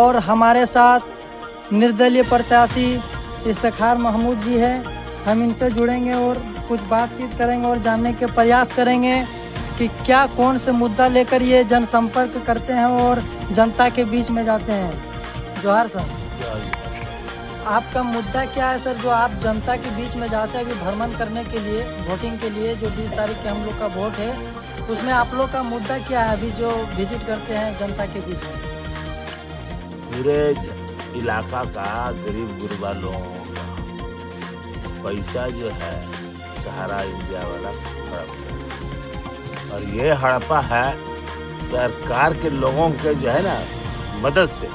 और हमारे साथ निर्दलीय प्रत्याशी इफ्तिखार महमूद जी है। हम इनसे जुड़ेंगे और कुछ बातचीत करेंगे और जानने के प्रयास करेंगे कि क्या कौन से मुद्दा लेकर ये जनसंपर्क करते हैं और जनता के बीच में जाते हैं। जोहार सर, आपका मुद्दा क्या है सर, जो आप जनता के बीच में जाते हैं अभी भ्रमण करने के लिए, वोटिंग के लिए, जो 20 तारीख के हम लोग का वोट है, उसमें आप लोग का मुद्दा क्या है अभी जो विजिट करते हैं जनता के बीच में? पूरे इलाका का गरीब गुरबा लोगों का पैसा जो है सहारा इंडिया वाला हड़प है, और ये हड़पा है सरकार के लोगों के जो है ना मदद से।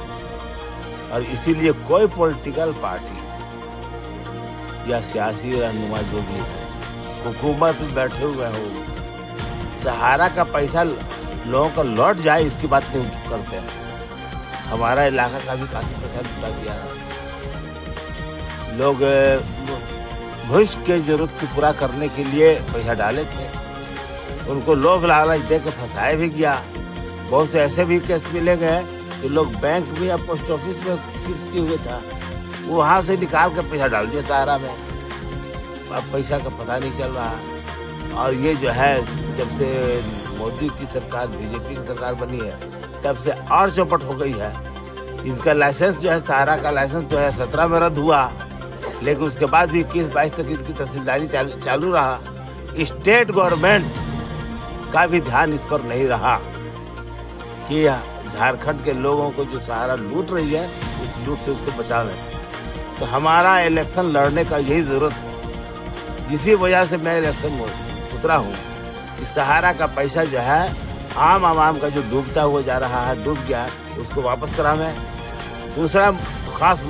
और इसीलिए कोई पॉलिटिकल पार्टी या सियासी रहनुमा जो भी है हुकूमत में बैठे हुए हो, सहारा का पैसा लोगों का लौट जाए इसकी बात नहीं करते हैं। हमारा इलाका का भी काफी पैसा लुटा गया है। लोग भविष्य के जरूरत को पूरा करने के लिए पैसा डाले थे, उनको लोभ लालच दे के फंसाया भी गया। बहुत से ऐसे भी केस मिले गए जो लोग बैंक में या पोस्ट ऑफिस में फिक्स किए हुए था, वहाँ से निकाल कर पैसा डाल दिया सहारा में। अब पैसा का पता नहीं चल रहा। और ये जो है जब से मोदी की सरकार, बीजेपी की सरकार बनी है, तब से और चौपट हो गई है। इनका लाइसेंस जो है, सहारा का लाइसेंस जो है 17 में रद्द हुआ, लेकिन उसके बाद भी 21-22 तक इनकी तहसीलदारी चालू रहा। स्टेट गवर्नमेंट का भी ध्यान इस पर नहीं रहा कि झारखंड के लोगों को जो सहारा लूट रही है, उस लूट से उसको बचावें। तो हमारा इलेक्शन लड़ने का यही जरूरत है। इसी वजह से मैं इलेक्शन में उतरा हूँ कि सहारा का पैसा जो है आम आवाम का जो डूबता हुआ जा रहा है, डूब गया, उसको वापस करावें। दूसरा खास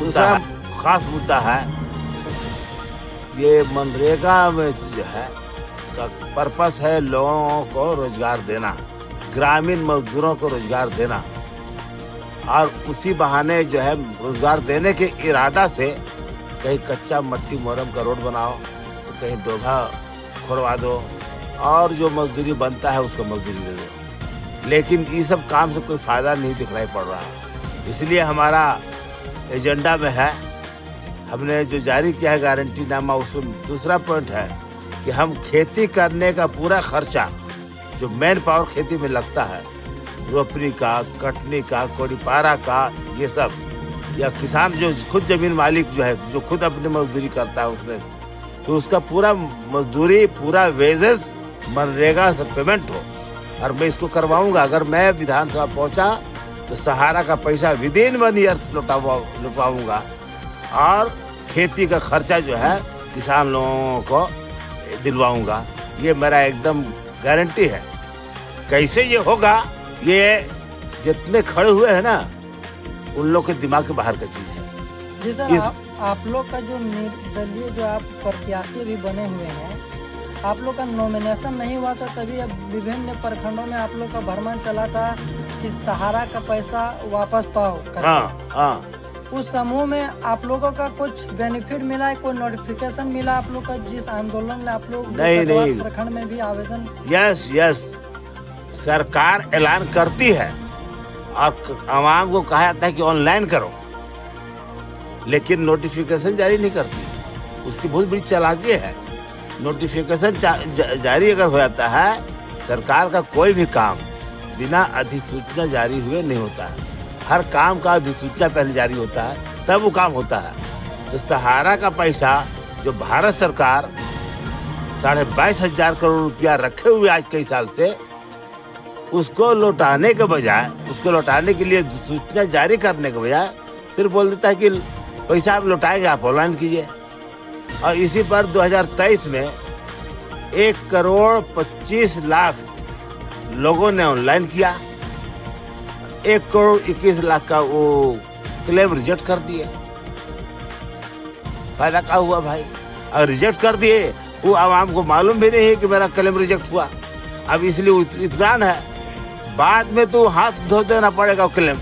मुद्दा है ये मनरेगा में जो है का पर्पस है लोगों को रोजगार देना, ग्रामीण मजदूरों को रोजगार देना। और उसी बहाने जो है रोजगार देने के इरादा से कहीं कच्चा मट्टी मोरम का रोड बनाओ, तो कहीं डोभा खोरवा दो, और जो मजदूरी बनता है उसको मजदूरी दे दो। लेकिन ये सब काम से कोई फायदा नहीं दिखलाई पड़ रहा। इसलिए हमारा एजेंडा में है, हमने जो जारी किया है गारंटी नामा, उसमें दूसरा पॉइंट है कि हम खेती करने का पूरा खर्चा जो मैन पावर खेती में लगता है, रोपनी का, कटनी का, कोड़ीपारा का, ये सब, या किसान जो खुद जमीन मालिक जो है, जो खुद अपनी मजदूरी करता है उसमें, तो उसका पूरा मजदूरी, पूरा वेजेस मनरेगा से पेमेंट हो। और मैं इसको करवाऊंगा। अगर मैं विधानसभा पहुंचा तो सहारा का पैसा विदिन 1 ईयर्स लुटवाऊंगा, और खेती का खर्चा जो है किसान लोगों को दिलवाऊंगा। ये मेरा एकदम गारंटी है। कैसे ये होगा, ये जितने खड़े हुए हैं ना, उन लोग के दिमाग के बाहर का चीज है। जी सर, आप लोग का जो निर्दलीय जो आप प्रत्याशी भी बने हुए हैं, आप लोग का नॉमिनेशन नहीं हुआ था, तभी अब विभिन्न प्रखंडों में आप लोग का भ्रमण चला था कि सहारा का पैसा वापस पाओ। हाँ। उस समूह में आप लोगों का कुछ बेनिफिट मिला है, कोई नोटिफिकेशन मिला आप लोग का, जिस आंदोलन में आप लोग नहीं प्रखंड में भी आवेदन? यस, सरकार ऐलान करती है और आवाम को कहा जाता है कि ऑनलाइन करो, लेकिन नोटिफिकेशन जारी नहीं करती। उसकी बहुत बड़ी चालाकी है। नोटिफिकेशन जारी अगर हो जाता है, सरकार का कोई भी काम बिना अधिसूचना जारी हुए नहीं होता है। हर काम का अधिसूचना पहले जारी होता है, तब वो काम होता है। तो सहारा का पैसा जो भारत सरकार 22,500 करोड़ रुपया रखे हुए आज कई साल से, उसको लौटाने के बजाय, उसको लौटाने के लिए सूचना जारी करने के बजाय सिर्फ बोल देता है कि पैसा आप लौटाएंगे, आप ऑनलाइन कीजिए। और इसी पर 2023 में 1,25,00,000 लोगों ने ऑनलाइन किया। 1,21,00,000 का वो क्लेम रिजेक्ट कर दिए। फायदा क्या हुआ भाई? अगर रिजेक्ट कर दिए, वो आवाम को मालूम भी नहीं है कि मेरा क्लेम रिजेक्ट हुआ। अब इसलिए इत्मीनान है, बाद में तो हाथ धो देना पड़ेगा क्लेम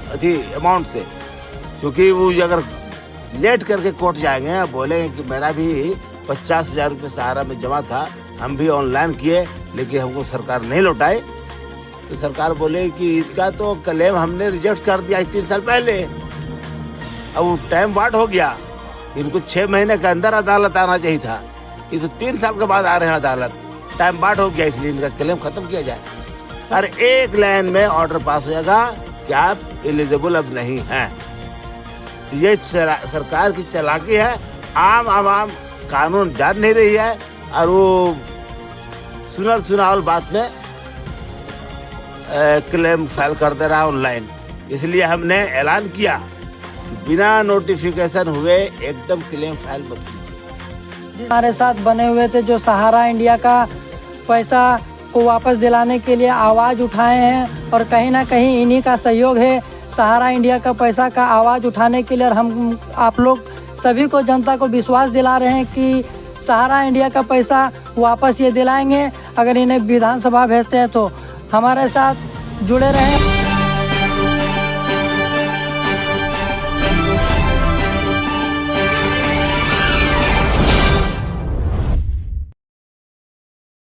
अमाउंट से, क्योंकि वो अगर लेट करके कोर्ट जाएंगे, बोलेंगे कि मेरा भी 50,000 रुपये सहारा में जमा था, हम भी ऑनलाइन किए, लेकिन हमको सरकार नहीं लौटाए, तो सरकार बोले कि इसका तो क्लेम हमने रिजेक्ट कर दिया 3 साल पहले, अब वो टाइम वाट हो गया, इनको 6 महीने के अंदर अदालत आना चाहिए था, ये तो 3 साल के बाद आ रहे हैं अदालत। टाइम वाट हो गया, इसलिए इनका क्लेम खत्म किया जाए। और एक लाइन में ऑर्डर पास हो जाएगा कि आप एलिजिबल अब नहीं हैं। ये सरकार की चालाकी है, आम आवाम कानून जान नहीं रही है और वो सुनावल बात में क्लेम फाइल कर दे रहा है ऑनलाइन। इसलिए हमने ऐलान किया कि बिना नोटिफिकेशन हुए एकदम क्लेम फाइल मत कीजिए। हमारे साथ बने हुए थे जो सहारा इंडिया का पैसा को वापस दिलाने के लिए आवाज़ उठाए हैं और कहीं ना कहीं इन्हीं का सहयोग है सहारा इंडिया का पैसा का आवाज़ उठाने के लिए। और हम आप लोग सभी को, जनता को विश्वास दिला रहे हैं कि सहारा इंडिया का पैसा वापस ये दिलाएंगे अगर इन्हें विधानसभा भेजते हैं तो। हमारे साथ जुड़े रहें।